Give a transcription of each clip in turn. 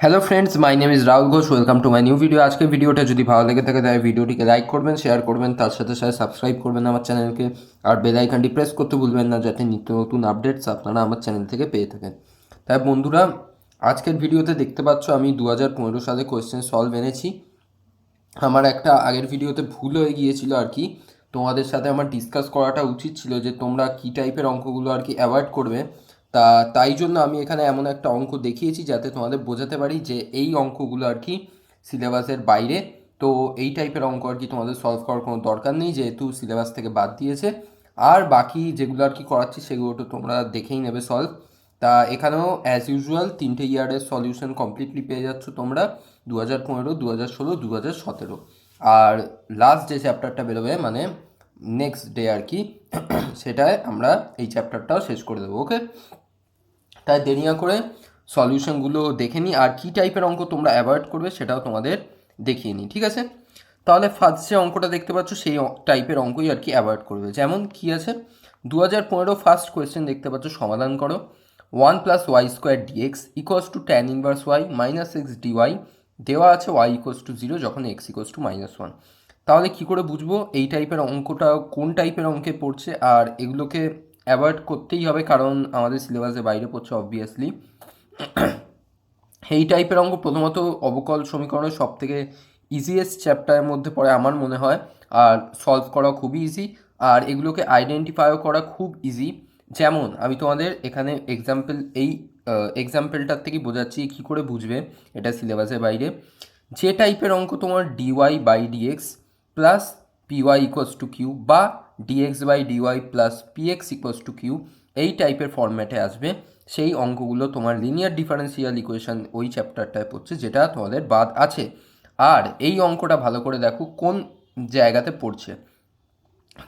Hello friends, my name is Rahul Ghosh. Welcome to my new video. আজকের ভিডিওটা যদি ভালো লেগে থাকে তাহলে ভিডিওটিকে লাইক করবেন, শেয়ার করবেন, তার সাথে সাথে সাবস্ক্রাইব করবেন আমার চ্যানেলকে। আর বেল আইকনটি প্রেস করতে ভুলবেন না, যাতে নিত্য নতুন আপডেটস আপনারা আমার চ্যানেল থেকে পেয়ে থাকেন। তাই বন্ধুরা, আজকের ভিডিওতে দেখতে পাচ্ছ আমি 2015 সালে কোয়েশ্চেন সলভ এনেছি। আমার একটা আগের ভিডিওতে ভুল হয়ে গিয়েছিল আর কি। তোমাদের সাথে আমার ডিসকাস করাটা উচিত ছিল যে তোমরা কী টাইপের অঙ্কগুলো আর কি অ্যাভয়েড করবে। তাই জন্য আমি এখানে এমন একটা অঙ্ক দেখিয়েছি যাতে তোমাদের বোঝাতে পারি যে এই অঙ্কগুলো আর কি সিলেবাসের বাইরে। তো এই টাইপের অঙ্ক আর কি তোমাদের সলভ করার কোনো দরকার নেই, যেহেতু সিলেবাস থেকে বাদ দিয়েছে। আর বাকি যেগুলো আর কি করাচ্ছি সেগুলো তো তোমরা দেখেই নেবে সলভ। তা এখানেও অ্যাজ ইউজুয়াল তিনটে ইয়ারের সলিউশন কমপ্লিটলি পেয়ে যাচ্ছ তোমরা, 2015, 2016, 2017। আর লাস্ট যে চ্যাপ্টারটা বেরোবে মানে নেক্সট ডে আর কি, সেটায় আমরা এই চ্যাপ্টারটাও শেষ করে দেবো। ওকে, তাই দেরি না করে সলিউশনগুলো দেখে নিই, আর কী টাইপের অঙ্ক তোমরা অ্যাভয়েড করবে সেটাও তোমাদের দেখিয়ে নিই, ঠিক আছে? তাহলে ফার্স্ট যে অঙ্কটা দেখতে পাচ্ছ সেই টাইপের অঙ্কই আর কি অ্যাভয়েড করবে। যেমন কি আছে, 2015 ফার্স্ট কোয়েশ্চেন দেখতে পাচ্ছ, সমাধান করো। 1 + y² dx equals to tan inverse y minus x dy দেওয়া আছে y = 0 যখন x = -1। তাহলে কি করে বুঝবো এই টাইপের অঙ্কটা কোন টাইপের অঙ্কে পড়ছে? আর এগুলোকে অ্যাভয়েড করতেই হবে কারণ আমাদের সিলেবাসের বাইরে পড়ছে অবভিয়াসলি। এই টাইপের অঙ্ক প্রথমত অবকল সমীকরণের সব থেকে ইজিয়েস্ট চ্যাপ্টারের মধ্যে পড়ে আমার মনে হয়, আর সলভ করা খুবই ইজি, আর এগুলোকে আইডেন্টিফাইও করা খুব ইজি। যেমন আমি তোমাদের এখানে এই এক্সাম্পলটার থেকে বোঝাচ্ছি কী করে বুঝবে এটা সিলেবাসের বাইরে। যে টাইপের অঙ্ক তোমার dy/dx প্লাস py=q বা dx/dy প্লাস px=q এই টাইপের ফরম্যাটে আসবে, সেই অঙ্কগুলো তোমার লিনিয়ার ডিফারেন্সিয়াল ইকুয়েশন ওই চ্যাপ্টারটায় পড়ছে, যেটা তোমাদের বাদ আছে। আর এই অঙ্কটা ভালো করে দেখো কোন জায়গাতে পড়ছে।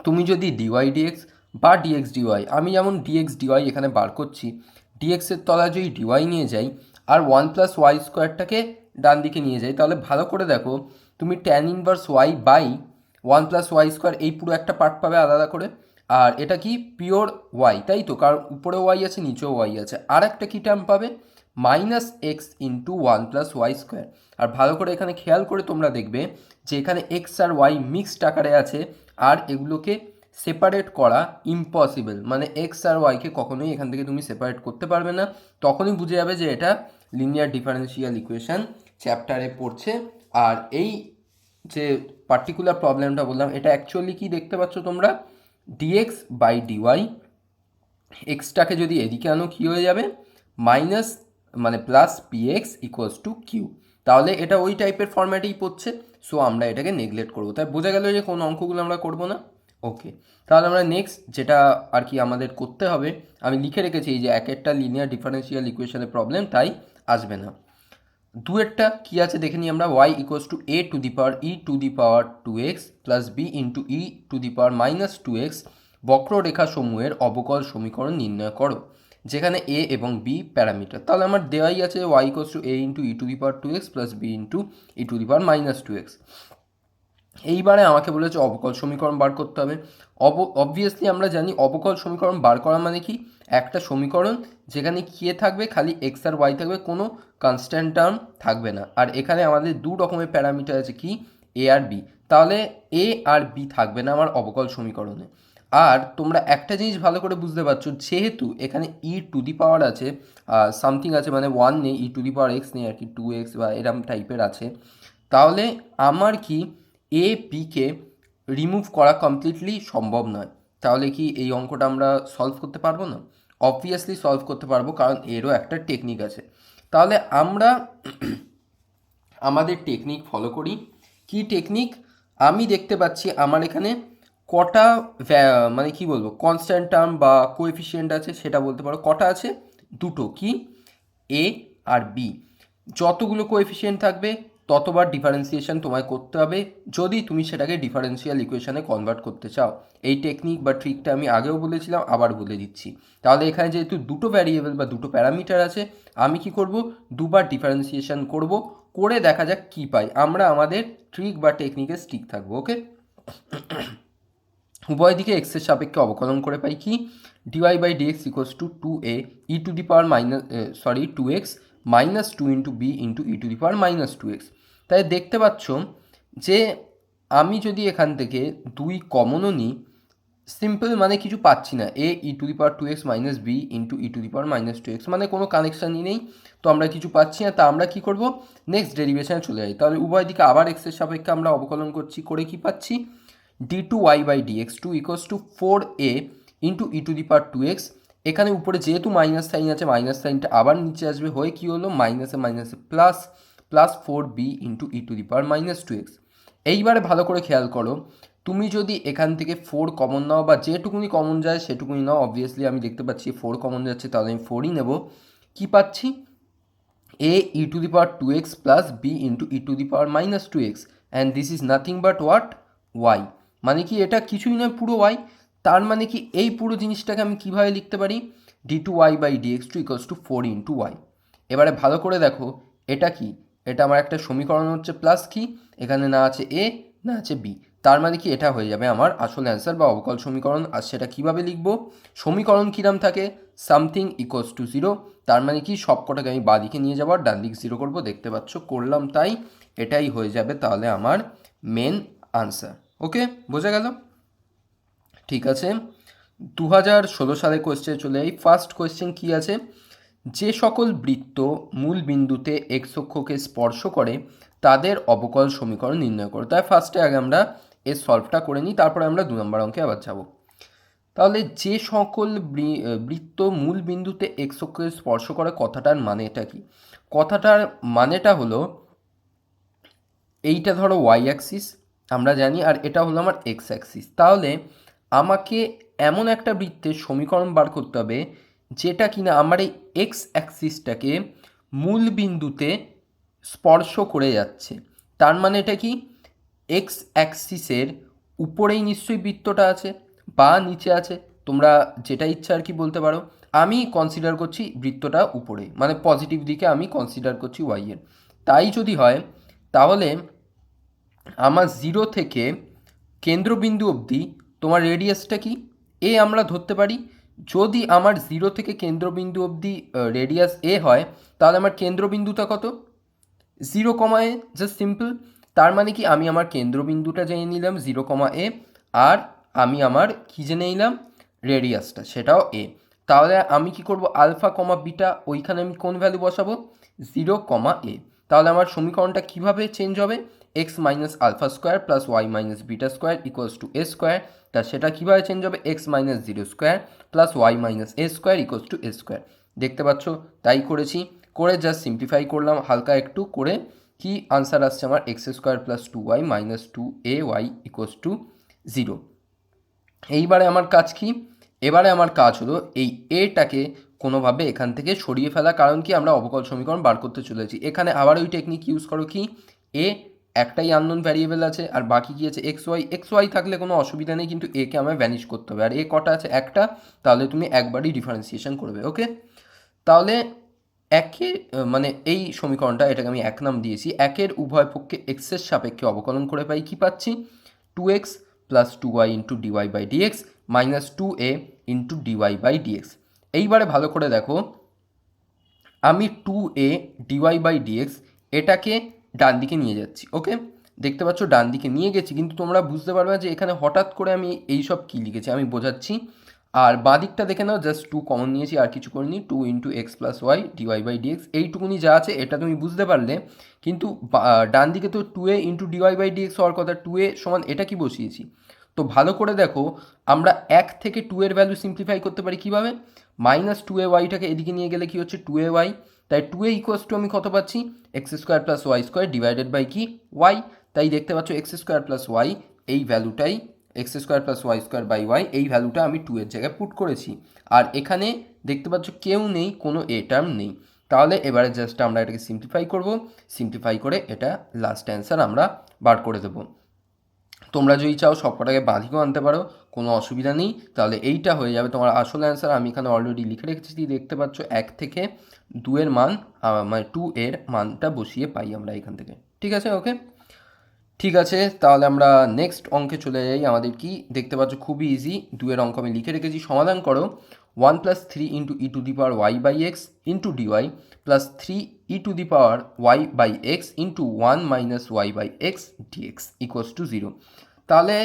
তুমি যদি dy/dx বা dx/dy, আমি যেমন dx/dy এখানে বার করছি, dxের তলায় যদি dy নিয়ে যাই আর 1 + y² ডান দিকে নিয়ে যাই, তাহলে ভালো করে দেখো তুমি tan inverse y by 1 + y² এই পুরো একটা পার্ট পাবে আলাদা করে। আর এটা কি পিওর y, তাই তো, কারণ উপরেও y আছে নিচেও y আছে। আর একটা কী টার্ম পাবে, -x × 1 + y²। আর ভালো করে এখানে খেয়াল করে তোমরা দেখবে যে এখানে x আর y মিক্সড আকারে আছে, আর এগুলোকে সেপারেট করা ইম্পসিবল, মানে এক্স আর ওয়াইকে কখনোই এখান থেকে তুমি সেপারেট করতে পারবে না। তখনই বুঝে যাবে যে এটা লিনিয়ার ডিফারেন্সিয়াল ইকুয়েশন চ্যাপ্টারে পড়ছে। আর এই যে পার্টিকুলার প্রবলেমটা বললাম, এটা অ্যাকচুয়ালি কি দেখতে পাচ্ছ তোমরা, dx/dy, এক্সটাকে যদি এদিকে আনো কী হয়ে যাবে, মাইনাস মানে প্লাস px=q। তাহলে এটা ওই টাইপের ফরম্যাটেই পড়ছে, সো আমরা এটাকে নেগলেক্ট করবো। তাই বোঝা গেল যে কোন অঙ্কগুলো আমরা করবো না। ওকে, তাহলে আমরা নেক্সট যেটা আর কি আমাদের করতে হবে, আমি লিখে রেখেছি এই যে এক একটা লিনিয়ার ডিফারেন্সিয়াল ইকুয়েশনের প্রবলেম, তাই আসবে না। দুয়েরটা কী আছে দেখে নিই আমরা, y=a⁴e⁴2x প্লাস b × e⁻−2x বক্ররেখা সমূহের অবকল সমীকরণ নির্ণয় করো, যেখানে a এবং b প্যারামিটার। তাহলে আমার দেওয়াই আছে y=a × e⁻² plus b × e⁻−2x। এইবারে আমাকে বলেছে অবকল সমীকরণ বার করতে হবে। অবভিয়াসলি আমরা জানি অবকল সমীকরণ বার করা মানে কি, একটা সমীকরণ যেখানে কে থাকবে, খালি এক্স আর ওয়াই থাকবে, কোনো কনস্ট্যান্ট টার্ম থাকবে না। আর এখানে আমাদের দু রকমের প্যারামিটার আছে, কি এ আর বি। তাহলে এ আর বি থাকবে না আমার অবকল সমীকরণে। আর তোমরা একটা জিনিস ভালো করে বুঝতে পারছো, যেহেতু এখানে e⁻ আছে, সামথিং আছে, মানে 1 নেই, e⁻x নেই আর কি, 2x বা এরম টাইপের আছে, তাহলে আমার কি এ বিকে রিমুভ করা কমপ্লিটলি সম্ভব নয়। তাহলে কি এই অঙ্কটা আমরা সলভ করতে পারবো না? অবভিয়াসলি সলভ করতে পারবো, কারণ এরও একটা টেকনিক আছে। তাহলে আমরা আমাদের টেকনিক ফলো করি। কি টেকনিক? আমি দেখতে পাচ্ছি আমার এখানে কটা মানে কি বলবো, কনস্ট্যান্ট টার্ম বা কোএফিসিয়েন্ট আছে, সেটা বলতে পারো। কটা আছে? দুটো, কি এ আর বি। যতগুলো কোএফিসিয়েন্ট থাকবে ততবার ডিফারেন্সিয়েশন তোমায় করতে হবে, যদি তুমি সেটাকে ডিফারেন্সিয়াল ইকুয়েশনে কনভার্ট করতে চাও। এই টেকনিক বা ট্রিকটা আমি আগেও বলেছিলাম, আবার বলে দিচ্ছি। তাহলে এখানে যেহেতু দুটো ভ্যারিয়েবল বা দুটো প্যারামিটার আছে, আমি কি করব, দুবার ডিফারেন্সিয়েশন করব, করে দেখা যাক কি পাই। আমরা আমাদের ট্রিক বা টেকনিকে স্টিক থাকবো। ওকে, উভয় দিকে এক্সের সাপেক্ষে অবকলন করে পাই কি, dy/dx = 2a e⁻² 2x minus two into b into e to the power minus two x. তাই দেখতে পাচ্ছ যে আমি যদি এখান থেকে 2 কমনও নিই, সিম্পল মানে কিছু পাচ্ছি না, a e to the power two x minus b into e to the power minus two x, মানে কোনো কানেকশানই নেই, তো আমরা কিছু পাচ্ছি না। তা আমরা কী করবো, নেক্সট ডেরিভেশনে চলে যাই। তাহলে উভয় দিকে আবার এক্সের সাপেক্ষে আমরা অবকলন করছি, করে কি পাচ্ছি, d two y by d x two equals to 4a into e to the power two x. এখানে উপরে যেহেতু মাইনাস সাইন আছে, মাইনাস সাইনটা আবার নিচে আসবে, হয়ে কী হলো, মাইনাসে মাইনাসে plus, plus 4b into e to the power minus two x. এইবারে ভালো করে খেয়াল করো, তুমি যদি এখান থেকে 4 কমন নাও বা যেটুকুনি কমন যায় সেটুকুনি নাও, অবভিয়াসলি আমি দেখতে পাচ্ছি 4 কমন যাচ্ছে, তাহলে আমি 4ই নেব। কী পাচ্ছি, a e to the power 2x plus b into e to the power minus 2x and this is nothing but what, y, মানে কি এটা কিছুই নয়, পুরো y। তার মানে কি এই পুরো জিনিসটাকে আমি কিভাবে লিখতে পারি, d2y by dx2 equals to 4 into y। এবারে ভালো করে দেখো এটা কি, এটা আমার একটা সমীকরণ হচ্ছে, প্লাস কি এখানে না আছে a না আছে b, তার মানে কি এটা হয়ে যাবে আমার আসল অ্যান্সার বা অবকল সমীকরণ। আর সেটা কীভাবে লিখবো, সমীকরণ কীরাম থাকে, সামথিং ইকুয়ালস টু 0, তার মানে কি সব কটাকে আমি বাঁদিকে নিয়ে যাবো আর ডান দিক 0 করবো, দেখতে পাচ্ছ করলাম, তাই এটাই হয়ে যাবে তাহলে আমার মেন আনসার। ওকে, বোঝা গেল? ঠিক আছে, 2016 সালে কোয়েশ্চেন চলে যাই। ফার্স্ট কোয়েশ্চেন কি আছে, যে সকল বৃত্ত মূল বিন্দুতে এক্স অক্ষকে স্পর্শ করে তাদের অবকল সমীকরণ নির্ণয় করো। তাই ফার্স্টে আগে আমরা এর সলভটা করে নিই, তারপরে আমরা 2 নম্বর অঙ্কে আবার যাব। তাহলে যে সকল বৃত্ত মূল বিন্দুতে এক্স অক্ষকে স্পর্শ করে, কথাটার মানেটা কি, কথাটার মানেটা হলো এইটা ধরো ওয়াই অ্যাক্সিস আমরা জানি, আর এটা হলো আমার এক্স অ্যাক্সিস। তাহলে আমাকে এমন একটা বৃত্তের সমীকরণ বার করতে হবে যেটা কিনা আমার এই এক্স অ্যাক্সিসটাকে মূল বিন্দুতে স্পর্শ করে যাচ্ছে। তার মানে এটা কি, এক্স অ্যাক্সিসের উপরেই নিশ্চয়ই বৃত্তটা আছে বা নিচে আছে, তোমরা যেটা ইচ্ছা আর কি বলতে পারো। আমি কনসিডার করছি বৃত্তটা উপরে, মানে পজিটিভ দিকে আমি কনসিডার করছি ওয়াই এর। তাই যদি হয় তাহলে আমার 0 থেকে কেন্দ্রবিন্দু অবধি তোমার রেডিয়াসটা কি, এ আমরা ধরতে পারি। যদি আমার 0 থেকে কেন্দ্রবিন্দু অবধি রেডিয়াস এ হয়, তাহলে আমার কেন্দ্রবিন্দুটা কত, 0, এ, জাস্ট সিম্পল। তার মানে কি আমি আমার কেন্দ্রবিন্দুটা জেনে নিলাম 0, এ, আর আমি আমার কি জেনে নিলাম, রেডিয়াসটা, সেটাও এ। তাহলে আমি কি করব, আলফা কমা বিটা, ওইখানে আমি কোন ভ্যালু বসাবো, 0, এ। তাহলে আমার সমীকরণটা কিভাবে চেঞ্জ হবে, x minus alpha square plus y minus beta square equals to a square. তা সেটা কীভাবে চেঞ্জ হবে, x minus 0 square plus y minus a square equals to a square. দেখতে পাচ্ছ, তাই করেছি, করে জাস্ট সিম্পলিফাই করলাম হালকা একটু করে, কি আনসার আসছে আমার, x square plus 2y minus 2ay equals to 0। এইবারে আমার কাজ কি, এবারে আমার কাজ হলো এই এটাকে কোনোভাবে এখান থেকে সরিয়ে ফেলা, কারণ কি আমরা অবকল সমীকরণ বার করতে চলেছি। এখানে আবার ওই টেকনিক ইউজ করো, কি এ একটাই আননোন ভ্যারিয়েবল আছে আর বাকি কি আছে এক্স ওয়াই থাকলে কোনো অসুবিধা নেই, কিন্তু একে আমায় ভ্যানিশ করতে হবে। আর এ কটা আছে, একটা, তাহলে তুমি একবারই ডিফারেন্সিয়েশন করবে। ওকে, তাহলে একে মানে এই সমীকরণটা, এটাকে আমি 1 নাম দিয়েছি, একের উভয় পক্ষে এক্সের সাপেক্ষে অবকলন করে পাই, কি পাচ্ছি, 2x plus 2y into dy by dx minus 2a into dy by dx. এইবারে ভালো করে দেখো, আমি 2a ডিওয়াই বাই ডিএক্স এটাকে ডান দিকে নিয়ে যাচ্ছি। ওকে, দেখতে পাচ্ছ ডান দিকে নিয়ে গেছি, কিন্তু তোমরা বুঝতে পারবে যে এখানে হঠাৎ করে আমি এইসব কী লিখেছি, আমি বোঝাচ্ছি। আর বাঁ দিকটা দেখে নাও, জাস্ট 2 কমন নিয়েছি, আর কিছু করিনি, 2 into x plus y dy by dx, এইটুকুনি যা আছে এটা তুমি বুঝতে পারলে। কিন্তু ডান দিকে তো 2a into dy by dx হওয়ার কথা, 2a সমান এটা কি বসিয়েছি। তো ভালো করে দেখো, আমরা 1 থেকে 2 এর ভ্যালু সিম্পলিফাই করতে পারি কীভাবে, মাইনাস 2a ওয়াইটাকে এদিকে নিয়ে গেলে কি হচ্ছে, 2a ওয়াই। তাই 2a ইকুয়ালস টু আমি কত পাচ্ছি, x square plus y square divided by কি, ওয়াই। তাই দেখতে পাচ্ছ এক্স স্কোয়ার প্লাস ওয়াই, এই ভ্যালুটাই x square plus y square by y, এই ভ্যালুটা আমি 2 এর জায়গায় পুট করেছি। আর এখানে দেখতে পাচ্ছ কেউ নেই, কোনো এ টার্ম নেই। তাহলে এবারে জাস্ট আমরা এটাকে সিম্পলিফাই করব, সিম্পলিফাই করে এটা লাস্ট অ্যান্সার আমরা বার করে দেবো। তোমরা যদি চাও সবকটাকে বাঁধিকেও আনতে পারো, কোনো অসুবিধা নেই। তাহলে এইটা হয়ে যাবে তোমার আসল অ্যান্সার। আমি এখানে অলরেডি লিখে রেখেছি, দেখতে পাচ্ছ 1 থেকে 2 এর মান, মানে 2 এর মানটা বসিয়ে পাই আমরা এখান থেকে। ঠিক আছে, ওকে। ঠিক আছে, তাহলে আমরা নেক্সট অঙ্কে চলে যাই। আমাদের কি দেখতে পাচ্ছ খুবই ইজি, দুয়ের অঙ্ক আমি লিখে রেখেছি। সমাধান করো 1+3 into e to the power y by x into dy plus 3 e to the power y by x into 1 minus y by x dx equals to 0। তাহলে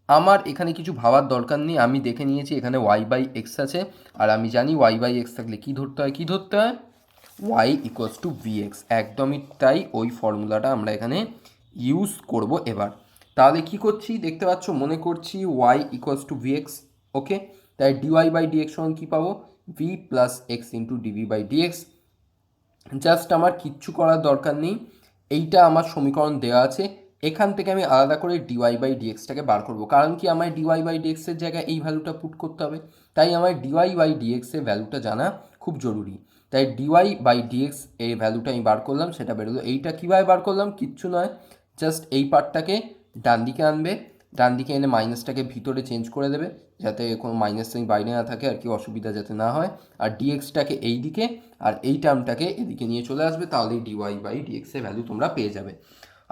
আমার এখানে কিছু ভাবার দরকার নেই, আমি দেখে নিয়েছি এখানে ওয়াই বাই এক্স আছে, আর আমি জানি ওয়াই বাই এক্স থাকলে কী ধরতে হয়, কী ধরতে হয়, y equals to v x. একদমই তাই, ওই ফর্মুলাটা আমরা এখানে ইউজ করব এবার। তাহলে কি করছি দেখতে পাচ্ছ, মনে করছি y equals to v x. Okay, তাই ডিওয়াই বাই ডিএক্স সমান কী পাবো, v plus x into dv by dx. Just আমার কিচ্ছু করার দরকার নেই, এইটা আমার সমীকরণ দেওয়া আছে, এখান থেকে আমি আলাদা করে ডিওয়াই বাই ডিএক্সটাকে বার করব। কারণ কি, আমার ডিওয়াই বাই ডিএক্সের জায়গায় এই ভ্যালুটা পুট করতে হবে, তাই আমার ডিওয়াই বাই ডিএক্সের ভ্যালুটা জানা খুব জরুরি। তাই ডিওয়াই বাই ডিএক্স এই ভ্যালুটা আমি বার করলাম, সেটা বেরোলো। এইটা কীভাবে বার করলাম, কিচ্ছু নয়, জাস্ট এই পার্টটাকে ডান দিকে আনবে, ডান দিকে এনে মাইনাসটাকে ভিতরে চেঞ্জ করে দেবে, যাতে কোনো মাইনাস সাইন বাইরে না থাকে আর কি, অসুবিধা যাতে না হয়। আর ডিএক্সটাকে এই দিকে আর এই টার্মটাকে এদিকে নিয়ে চলে আসবে, তাহলেই ডিওয়াই বাই ডিএক্সের ভ্যালু তোমরা পেয়ে যাবে।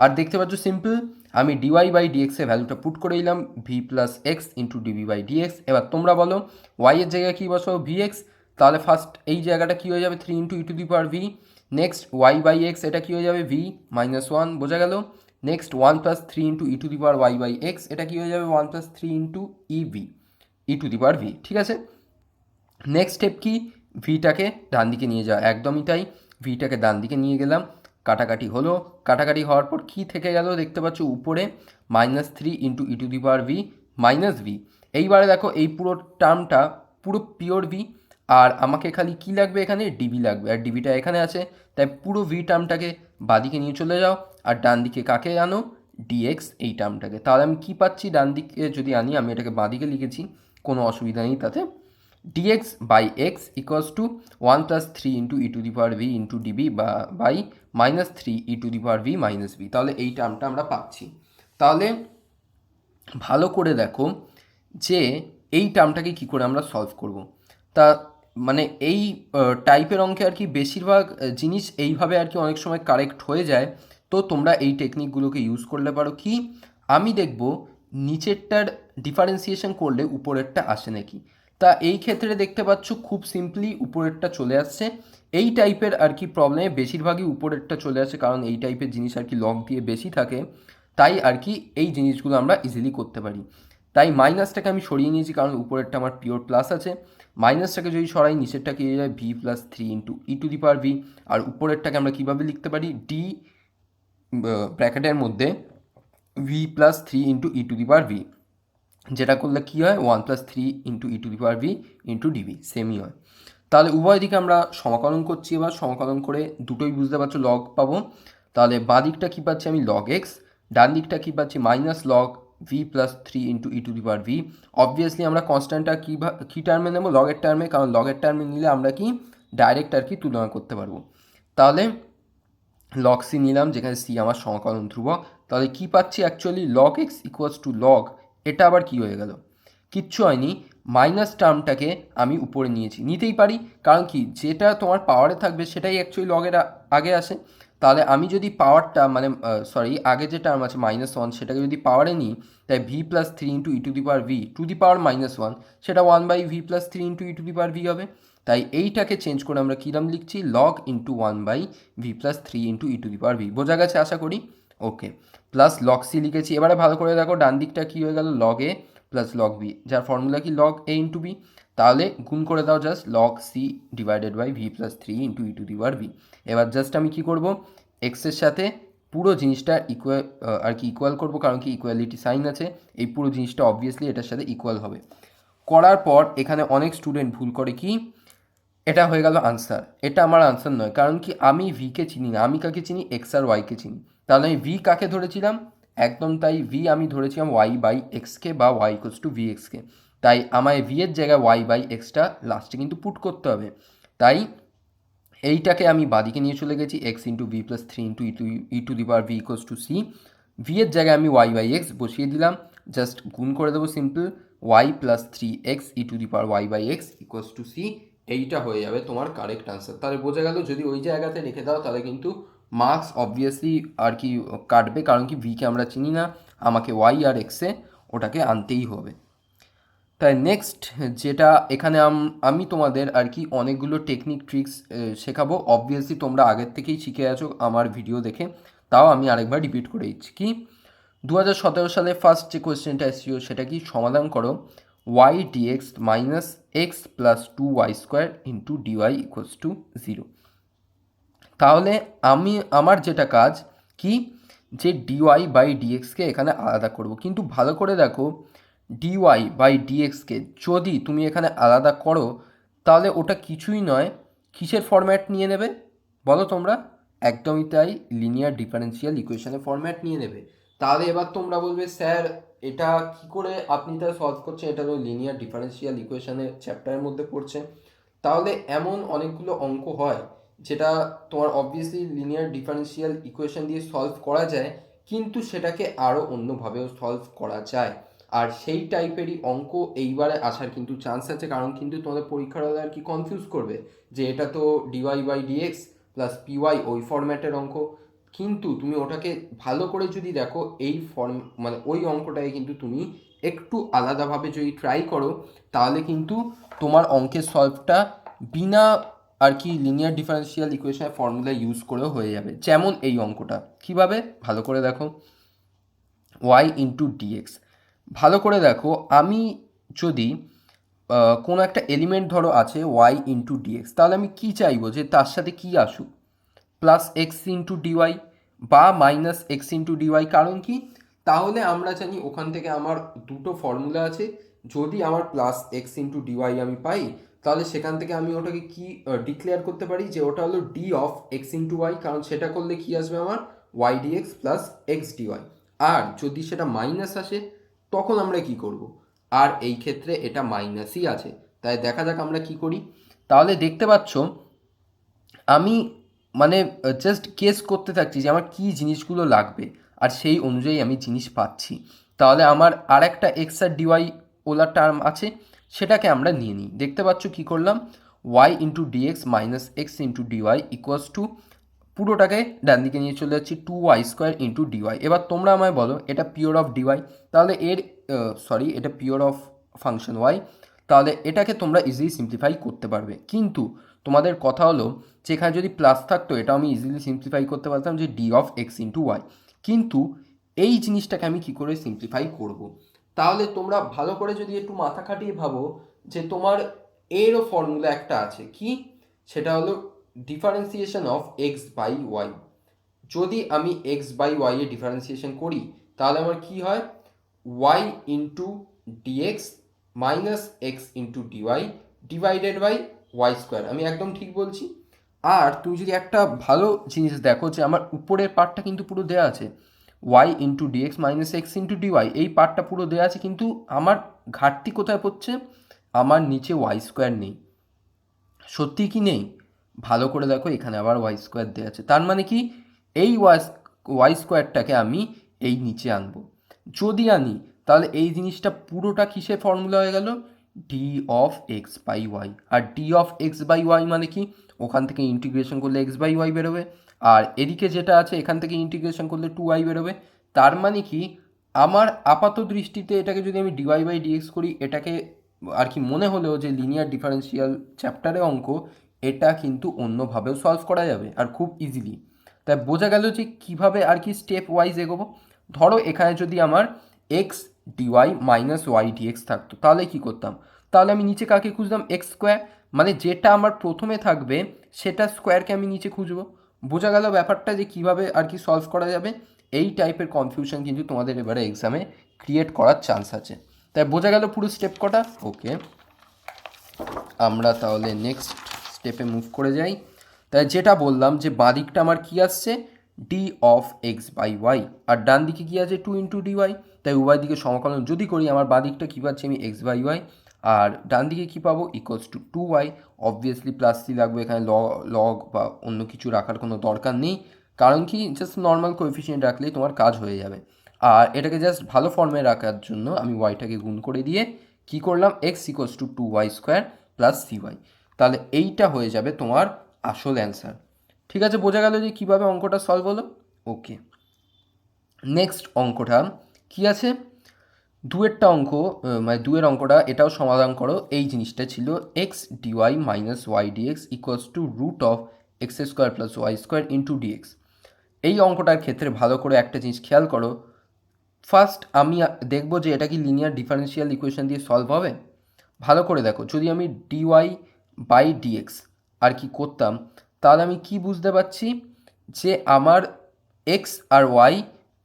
আর দেখতে পাচ্ছ সিম্পল, আমি ডিওয়াই বাই ডিএক্সের ভ্যালুটা পুট করে দিলাম, v plus x into dv by dx. এবার তোমরা বলো ওয়াইয়ের জায়গায় কী বসো, ভি এক্স। তাহলে ফার্স্ট এই জায়গাটা কী হয়ে যাবে, 3 into e to the power v. Next y by x, এটা কী হয়ে যাবে, ভি মাইনাস 1, বোঝা গেল। Next 1+3 into e to the power y by x, এটা কী হয়ে যাবে, 1+3 into e v, e to the power v. ঠিক আছে, নেক্সট স্টেপ কি, ভিটাকে ডান দিকে নিয়ে যাওয়া, একদমই তাই, ভিটাকে ডান দিকে নিয়ে গেলাম, কাটাকাটি হলো, কাটাকাটি হওয়ার পর কী থেকে গেল দেখতে পাচ্ছ উপরে, -3 into e to the power v minus V. এইবারে দেখো এই পুরো টার্মটা পুরো পিওর ভি, আর আমাকে খালি কি লাগবে, এখানে ডিবি লাগবে, আর ডিবিটা এখানে আছে, তাই পুরো ভি টার্মটাকে বাদিকে নিয়ে চলে যাও, আর ডান দিকে কাকে আনো, ডিএক্স এই টার্মটাকে। তাহলে আমি কি পাচ্ছি, ডান দিকে যদি আনি, আমি এটাকে বাদিকে লিখেছি, কোনো অসুবিধা নেই তাতে, dx by x equals to 1+3 into e to the power v into dv by -3 e to the power v minus v. তাহলে এই টার্মটা আমরা পাচ্ছি। তাহলে ভালো করে দেখো যে এই টার্মটাকে কী করে আমরা সলভ করব। তা মানে এই টাইপের অঙ্কে আর কি বেশিরভাগ জিনিস এইভাবে আর কি অনেক সময় কারেক্ট হয়ে যায়। তো তোমরা এই টেকনিকগুলোকে ইউজ করলে পারো। কি, আমি দেখব নিচেরটার ডিফারেন্সিয়েশন করলে উপরেরটা আসে নাকি। তা এই ক্ষেত্রে দেখতে পাচ্ছ খুব সিম্পলি উপরেরটা চলে আসছে। এই টাইপের আর কি প্রবলেমে বেশিরভাগই উপরেরটা চলে আসে, কারণ এই টাইপের জিনিস আর কি লগ দিয়ে বেশি থাকে, তাই আর কি এই জিনিসগুলো আমরা ইজিলি করতে পারি। তাই মাইনাসটাকে আমি সরিয়ে নিয়েছি, কারণ উপরেরটা আমার পিওর প্লাস আছে। মাইনাসটাকে যদি সরাই, নিচেরটাকে এড়িয়ে যায় v plus 3 into e to the power v. আর উপরেরটাকে আমরা কীভাবে লিখতে পারি, ডি ব্র্যাকেটের মধ্যে v plus 3 into e to the power v, যেটা করলে কী হয়, 1+3 into e to the power v into dv, সেমই হয়। তাহলে উভয় দিকে আমরা সমাকলন করছি, এবার সমাকলন করে দুটোই বুঝতে পারছো লগ পাবো। তাহলে বাঁ দিকটা কী পাচ্ছি আমি, লগ এক্স, ডান দিকটা কী পাচ্ছি, minus log V plus 3 into e to the power V. Obviously আমরা কনস্ট্যান্টটা কী টার্মে নেবো, লগের টার্মে, কারণ লগের টার্মে নিলে আমরা কি ডাইরেক্ট আর কি তুলনা করতে পারবো। তাহলে লগ সি নিলাম, যেখানে সি আমার সমাকলন ধ্রুবক। তাহলে কী পাচ্ছি actually, log x equals two log, এটা আবার কি হয়ে গেল, কিচ্ছু হয়নি, মাইনাস টার্মটাকে আমি উপরে নিতেই পারি, কারণ কি যেটা তোমার পাওয়ারে থাকবে সেটাই অ্যাকচুয়ালি লগের আগে আসে। তাহলে আমি যদি পাওয়ারটা মানে আগে যে টার্ম আছে -1, সেটাকে যদি পাওয়ারে নিই, তাই v plus 3 into e to the power v to the power -1, সেটা 1/v plus 3 into e to the power v হবে। তাই এইটাকে চেঞ্জ করে আমরা কীরকম লিখছি, log into 1/v plus 3 into e to the power v. বোঝা গেছে আশা করি, ওকে। প্লাস লগ সি লিখেছি। এবারে ভালো করে দেখো, ডান দিকটা কী হয়ে গেল, log a plus log b, যার ফর্মুলা কি, লগ এ ইন্টু বি। তাহলে গুণ করে দাও just, log c divided by v plus 3 into e to the power v. এবার জাস্ট আমি কী করবো, এক্সের সাথে পুরো জিনিসটা ইকুয়াল করবো, কারণ কি ইকুয়ালিটি সাইন আছে, এই পুরো জিনিসটা অবভিয়াসলি এটার সাথে ইকুয়াল হবে। করার পর এখানে অনেক স্টুডেন্ট ভুল করে, কি এটা হয়ে গেল আনসার, এটা আমার আনসার নয়, কারণ কি আমি ভিকে চিনি না, আমি কাকে চিনি, এক্স আর ওয়াইকে চিনি। তাহলে আমি ভি কাকে ধরেছিলাম, একদম তাই, ভি আমি ধরেছিলাম ওয়াই বাই এক্সকে, বা ওয়াই ইকুয়ালস টু ভি এক্সকে। তাই আমায় ভি এর জায়গায় ওয়াই বাই এক্সটা লাস্টে কিন্তু পুট করতে হবে। তাই এইটাকে আমি বাদিকে নিয়ে চলে গেছি, x into v plus 3 into e to the power v equals to c. V এর জায়গায় আমি ওয়াই বাই এক্স বসিয়ে দিলাম, জাস্ট গুণ করে দেবো simple, y plus 3x e to the power y by x equals to c. এইটা হয়ে যাবে তোমার কারেক্ট আনসার। তাহলে বোঝা গেল, যদি ওই জায়গাতে রেখে দাও তাহলে কিন্তু মার্কস অবভিয়াসলি আর কি কাটবে, কারণ কি ভিকে আমরা চিনি না, আমাকে ওয়াই আর এক্সে ওটাকে আনতেই হবে। তাই নেক্সট যেটা এখানে আমি তোমাদের আর কি অনেকগুলো টেকনিক ট্রিক্স শেখাবো। অবভিয়াসলি তোমরা আগের থেকেই শিখে আছো আমার ভিডিও দেখে, তাও আমি আরেকবার রিপিট করে দিচ্ছি। কি 2017 সালে ফার্স্ট যে কোয়েশ্চেনটা এসেছিল সেটা কি, সমাধান করো y dx minus x plus 2y² into dy equals to 0। তাহলে আমার যেটা কাজ কি, যে ডিওয়াই বাই ডিএক্সকে এখানে আলাদা করব। কিন্তু ভালো করে দেখো, ডিওয়াই বাই ডিএক্সকে যদি তুমি এখানে আলাদা করো তাহলে ওটা কিছুই নয়, কিসের ফরম্যাট নিয়ে নেবে বলো তোমরা? একদমই তাই, লিনিয়ার ডিফারেন্সিয়াল ইকুয়েশনের ফরম্যাট নিয়ে নেবে। তাহলে এবার তোমরা বলবে স্যার এটা কি করে আপনি তাহলে সলভ করছেন, এটা তো লিনিয়ার ডিফারেন্সিয়াল ইকুয়েশনের চ্যাপ্টারের মধ্যে পড়ছে। তাহলে এমন অনেকগুলো অঙ্ক হয় যেটা তোমার অবভিয়াসলি লিনিয়ার ডিফারেন্সিয়াল ইকুয়েশন দিয়ে সলভ করা যায়, কিন্তু সেটাকে আরও অন্যভাবেও সলভ করা যায়। আর সেই টাইপেরই অঙ্ক এইবারে আসার কিন্তু চান্স আছে, কারণ কিন্তু তোমাদের পরীক্ষার হলে আর কি কনফিউজ করবে যে এটা তো dy by dx plus py ওই ফরম্যাটের অঙ্ক, কিন্তু তুমি ওটাকে ভালো করে যদি দেখো এই মানে ওই অঙ্কটাকে কিন্তু তুমি একটু আলাদাভাবে যদি ট্রাই করো তাহলে কিন্তু তোমার অঙ্কের সলভটা বিনা আর কি লিনিয়ার ডিফারেন্সিয়াল ইকুয়েশনের ফর্মুলা ইউজ করেও হয়ে যাবে। যেমন এই অঙ্কটা কিভাবে, ভালো করে দেখো, ওয়াই ইন্টু ডিএক্স। ভালো করে দেখো, আমি যদি কোনো একটা এলিমেন্ট ধরো আছে ওয়াই ইন্টু ডিএক্স, তাহলে আমি কি চাইবো যে তার সাথে কি আসুক, প্লাস এক্স ইন্টু ডিওয়াই বা মাইনাস এক্স ইন্টু ডিওয়াই। কারণ কি, তাহলে আমরা জানি ওখান থেকে আমার দুটো ফর্মুলা আছে, যদি আমার প্লাস এক্স ইন্টু ডিওয়াই আমি পাই তাহলে সেখান থেকে আমি ওটাকে কি ডিক্লেয়ার করতে পারি যে ওটা হলো d of x into y, কারণ সেটা করলে কি আসবে আমার y dx plus x dy. আর যদি সেটা মাইনাস আসে তখন আমরা কি করব, আর এই ক্ষেত্রে এটা মাইনাসই আছে, তাই দেখা যাক আমরা কি করি। তাহলে দেখতে পাচ্ছ আমি মানে জাস্ট গেস করতে থাকছি যে আমার কী জিনিসগুলো লাগবে, আর সেই অনুযায়ী আমি জিনিস পাচ্ছি। তাহলে আমার আর একটা এক্স আর ডিওয়াই ওলার টার্ম আছে, সেটাকে আমরা নিয়ে নিই। দেখতে পাচ্ছ কী করলাম, y into dx minus x into dy equals to, পুরোটাকে ডান দিকে নিয়ে চলে যাচ্ছি 2y² ইন্টু ডিওয়াই। এবার তোমরা আমায় বলো এটা পিওর অফ ডিওয়াই, তাহলে এটা পিওর অফ ফাংশন ওয়াই, তাহলে এটাকে তোমরা ইজিলি সিম্পলিফাই করতে পারবে। কিন্তু তোমাদের কথা হলো যে এখানে যদি প্লাস থাকতো এটা আমি ইজিলি সিম্পলিফাই করতে পারতাম যে d of x into y, কিন্তু এই জিনিসটাকে আমি কি করে সিম্পলিফাই করব। তাহলে তোমরা ভালো করে যদি একটু মাথা খাটিয়ে ভাবো যে তোমার এরও ফর্মুলা একটা আছে, কি সেটা হলো differentiation of x by y. যদি আমি এক্স বাই ওয়াই এ ডিফারেন্সিয়েশন করি তাহলে আমার কি হয়, y into dx minus x into dy divided by ওয়াই²। আমি একদম ঠিক বলছি। আর তুমি যদি একটা ভালো জিনিস দেখো যে আমার উপরের পার্টটা কিন্তু পুরো দেওয়া আছে, y into dx minus x into dy, এই পার্টটা পুরো দেওয়া আছে, কিন্তু আমার ঘাটতি কোথায় পড়ছে, আমার নিচে ওয়াই² নেই। সত্যি কি নেই? ভালো করে দেখো, এখানে আবার ওয়াই² দেওয়া আছে, তার মানে কি এই ওয়াই²টাকে আমি এই নিচে আনবো। যদি আনি তাহলে এই জিনিসটা পুরোটা কিসের ফর্মুলা হয়ে গেল, d of x by y. আর d of x by y মানে কি, ওখান থেকে ইন্টিগ্রেশন করলে এক্স বাই ওয়াই বেরোবে, আর এদিকে যেটা আছে এখান থেকে ইন্টিগ্রেশন করলে 2y বেরোবে। তার মানে কি, আমার আপাত দৃষ্টিতে এটাকে যদি আমি ডিওয়াই বাই ডিএক্স করি, এটাকে আর কি মনে হলেও যে লিনিয়ার ডিফারেন্সিয়াল চ্যাপ্টারে অঙ্ক, এটা কিন্তু অন্যভাবেও সলভ করা যাবে আর খুব ইজিলি। তাই বোঝা গেল যে কিভাবে আর কি স্টেপ ওয়াইজ এগোবো। ধরো এখানে যদি আমার x dy minus y dx থাকতো তাহলে কি করতাম, তাহলে আমি নিচে কাকে খুঁজতাম, এক্স², মানে যেটা আমার প্রথমে থাকবে সেটা স্কোয়ারকে আমি নিচে খুঁজবো। বোঝা গেল ব্যাপারটা যে কিভাবে আর কি সলভ করা যাবে। এই টাইপের কনফিউশন কিন্তু তোমাদের এবারে এক্সামে ক্রিয়েট করার চান্স আছে। তাই বোঝা গেল পুরো স্টেপ কটা। ওকে, আমরা তাহলে নেক্সট স্টেপে মুভ করে যাই। তাই যেটা বললাম যে বাঁদিকটা আমার কি আসছে, d of x by y, আর ডান দিকে কী আছে 2 ইন্টু ডিওয়াই। তাই উভয় দিকে সমাকলন যদি করি আমার বাঁদিকটা কী পাচ্ছি আমি, এক্স বাই ওয়াই, আর ডান দিকে কী পাবো, equals to 2y। Obviously plus c লাগবে, এখানে লগ বা অন্য কিছু রাখার কোনো দরকার নেই, কারণ কি জাস্ট নর্মাল কোএফিসিয়েন্ট রাখলেই তোমার কাজ হয়ে যাবে। আর এটাকে জাস্ট ভালো ফর্মে রাখার জন্য আমি ওয়াইটাকে গুণ করে দিয়ে কী করলাম, x equals two 2y² plus cy। তাহলে এইটা হয়ে যাবে তোমার আসল অ্যান্সার। ঠিক আছে, বোঝা গেল যে কীভাবে অঙ্কটা সলভ হলো। ওকে, নেক্সট অঙ্কটা কি আছে, দুয়েরটা অঙ্ক, মানে দুয়ের অঙ্কটা এটাও সমাধান করো। এই জিনিসটা ছিল x dy minus y dx equals to root of x square plus y square into dx. এই অঙ্কটার ক্ষেত্রে ভালো করে একটা জিনিস খেয়াল করো। ফার্স্ট আমি দেখবো যে এটা কি লিনিয়ার ডিফারেন্সিয়াল ইকুয়েশন দিয়ে সলভ হবে। ভালো করে দেখো, যদি আমি ডিওয়াই বাই ডিএক্স আর কি করতাম, তাহলে আমি কি বুঝতে পারছি যে আমার এক্স আর ওয়াই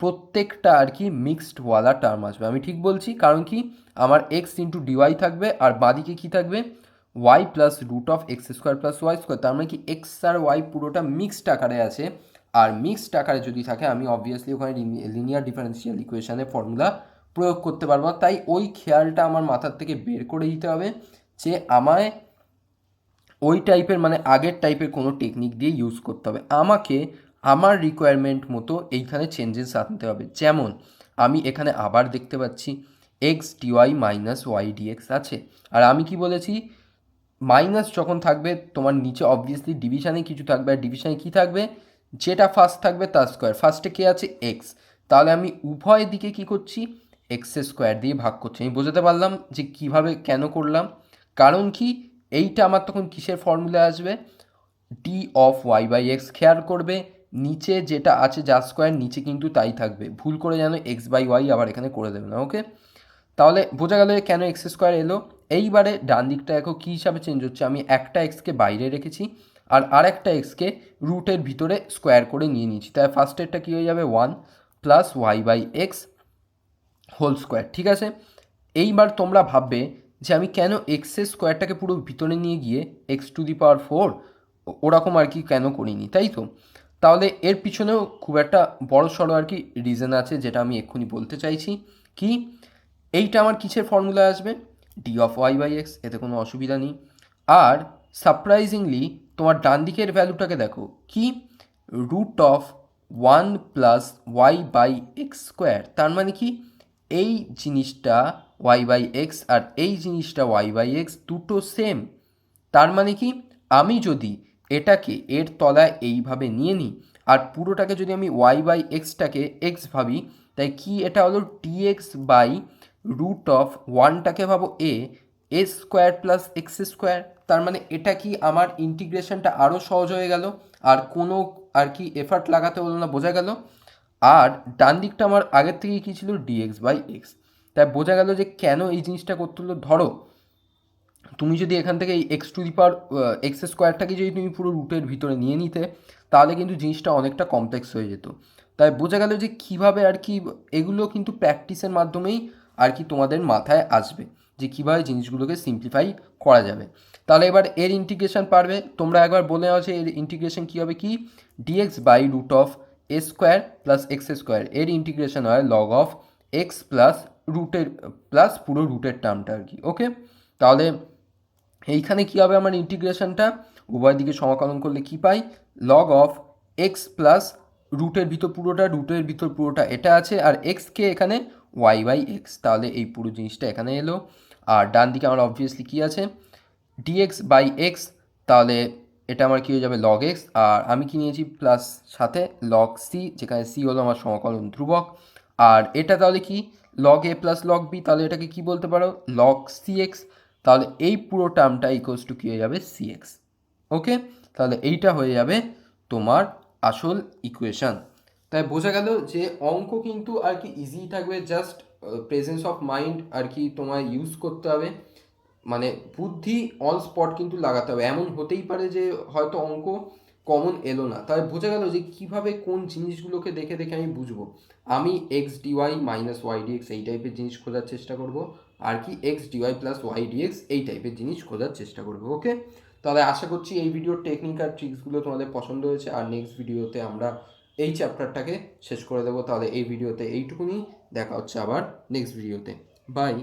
প্রত্যেকটা আর কি মিক্সডওয়ালা টার্ম আসবে। আমি ঠিক বলছি, কারণ কি আমার এক্স ইন্টু ডিওয়াই থাকবে আর বাদিকে কি থাকবে, y plus root of x square plus y square. তার মানে কি এক্স আর ওয়াই পুরোটা মিক্সড আকারে আছে। আর মিক্সড আকারে যদি থাকে, আমি অবভিয়াসলি ওখানে লিনিয়ার ডিফারেন্সিয়াল ইকুয়েশনের ফর্মুলা প্রয়োগ করতে পারবো। তাই ওই খেয়ালটা আমার মাথার থেকে বের করে দিতে হবে যে আমায় ওই টাইপের, মানে আগের টাইপের কোনো টেকনিক দিয়ে ইউজ করতে হবে। আমাকে আমার রিকোয়ারমেন্ট মতো এইখানে চেঞ্জেস আনতে হবে। যেমন আমি এখানে আবার দেখতে পাচ্ছি x dy minus y dx আছে, আর আমি কি বলেছি, মাইনাস যখন থাকবে তোমার নিচে অবভিয়াসলি ডিভিশানে কিছু থাকবে, আর ডিভিশানে কী থাকবে, যেটা ফার্স্ট থাকবে তার স্কোয়ার। ফার্স্টে কে আছে, এক্স, তাহলে আমি উভয় দিকে কি করছি, এক্স স্কোয়ার দিয়ে ভাগ করছি। আমি বোঝাতে পারলাম যে কিভাবে কেন করলাম, কারণ কি এইটা আমার তখন কিসের ফর্মুলা আসবে, d of y by x. খেয়াল করবে নিচে যেটা আছে যা স্কোয়ার, নিচে কিন্তু তাই থাকবে, ভুল করে যেন এক্স বাই ওয়াই আবার এখানে করে দেবে না। ওকে, তাহলে বোঝা গেল কেন এক্স স্কোয়ার এলো। এইবারে ডান দিকটা দেখো কী হিসাবে চেঞ্জ হচ্ছে, আমি একটা এক্সকে বাইরে রেখেছি আর একটা এক্সকে রুটের ভিতরে স্কোয়ার করে নিয়ে নিয়েছি। তাই ফার্স্টেরটা কী হয়ে যাবে, 1 plus y by x whole square. ঠিক আছে, এইবার তোমরা ভাববে যে আমি কেন এক্সের স্কোয়ারটাকে পুরো ভিতরে নিয়ে গিয়ে এক্স টু দি পাওয়ার 4 ওরকম আর কি কেন করিনি, তাই তো। তাহলে এর পিছনেও খুব একটা বড় সড়ো আর কি রিজন আছে, যেটা আমি এক্ষুনি বলতে চাইছি। কি, এইটা আমার কিসের ফর্মুলা আসবে, d of y by x, এতে কোনো অসুবিধা নেই। আর সারপ্রাইজিংলি তোমার ডান দিকের ভ্যালুটাকে দেখো, কি, root of 1 plus y by x square. তার মানে কি এই জিনিসটা ওয়াই বাই এক্স আর এই জিনিসটা ওয়াই বাই এক্স দুটো সেম। তার মানে কি আমি যদি এটাকে এর তলায় এইভাবে নিয়ে নিই আর পুরোটাকে যদি আমি ওয়াই বাই এক্সটাকে এক্স ভাবি, তাই কি এটা হলো ডিএক্স বাই রুট অফ 1টাকে ভাবো এ স্কোয়ার প্লাস এক্স স্কোয়ার। তার মানে এটা কি আমার ইন্টিগ্রেশনটা আরও সহজ হয়ে গেল, আর কোনো আর কি এফার্ট লাগাতে হলো না, বোঝা গেল। আর ডান দিকটা আমার আগের থেকেই কী ছিল, ডিএক্স বাই এক্স। তাই বোঝা গেল যে কেন এই জিনিসটা করতে হলো। ধরো তুমি যদি এখান থেকে এই x to the power x স্কোয়ারটাকে যদি তুমি পুরো রুটের ভিতরে নিয়ে নিতে, তাহলে কিন্তু জিনিসটা অনেকটা কমপ্লেক্স হয়ে যেত। তাই বোঝা গেল যে কীভাবে আর কি এগুলো কিন্তু প্র্যাকটিসের মাধ্যমেই আর কি তোমাদের মাথায় আসবে যে কীভাবে জিনিসগুলোকে সিম্পলিফাই করা যাবে। তাহলে এবার এর ইন্টিগ্রেশন পারবে, তোমরা একবার বলে নাও যে এর ইন্টিগ্রেশন কী হবে, কি, dx by root of a square plus x square, এর ইন্টিগ্রেশন হয় লগ অফ এক্স প্লাস রুটের প্লাস পুরো রুটের টার্মটা আর কি। ওকে, তাহলে এইখানে কী হবে, আমার ইন্টিগ্রেশনটা উভয় দিকে সমাকলন করলে কি পাই, লগ অফ এক্স প্লাস রুটের ভিতর পুরোটা এটা আছে, আর এক্সকে এখানে ওয়াই বাই এক্স। তাহলে এই পুরো জিনিসটা এখানে এলো। আর ডান দিকে আমার অবভিয়াসলি কী আছে, ডিএক্স বাই এক্স, তাহলে এটা আমার কী হয়ে যাবে, লগ এক্স। আর আমি কি নিয়েছি প্লাস সাথে লগ সি, যেখানে সি হলো আমার সমাকলন ধ্রুবক। আর এটা তাহলে কি, log a plus log B, তাহলে এটাকে কি বলতে পারো, লগ সি এক্স। তাহলে এই পুরো টার্মটা ইকুয়ালস টু কী হয়ে যাবে, সি এক্স। ওকে, তাহলে এইটা হয়ে যাবে তোমার আসল ইকুয়েশান। তাই বোঝা গেল যে অঙ্ক কিন্তু আর কি ইজি থাকবে, জাস্ট প্রেজেন্স অফ মাইন্ড আর কি তোমায় ইউজ করতে হবে, মানে বুদ্ধি অন স্পট কিন্তু লাগাতে হবে। এমন হতেই পারে যে হয়তো অঙ্ক কমন এলো না, তাই বোঝা গেল যে কীভাবে কোন জিনিসগুলোকে দেখে দেখে আমি বুঝবো। আমি x dy minus y dx এই টাইপের জিনিস খোঁজার চেষ্টা করব, আর কি x dy plus y dx এই টাইপের জিনিস খোঁজার চেষ্টা করবো। ওকে, তাহলে আশা করছি এই ভিডিওর টেকনিক আর ট্রিক্সগুলো তোমাদের পছন্দ হয়েছে, আর নেক্সট ভিডিওতে আমরা এই চ্যাপ্টারটাকে শেষ করে দেবো। তাহলে এই ভিডিওতে এইটুকুনি, দেখা হচ্ছে আবার নেক্সট ভিডিওতে, বাই।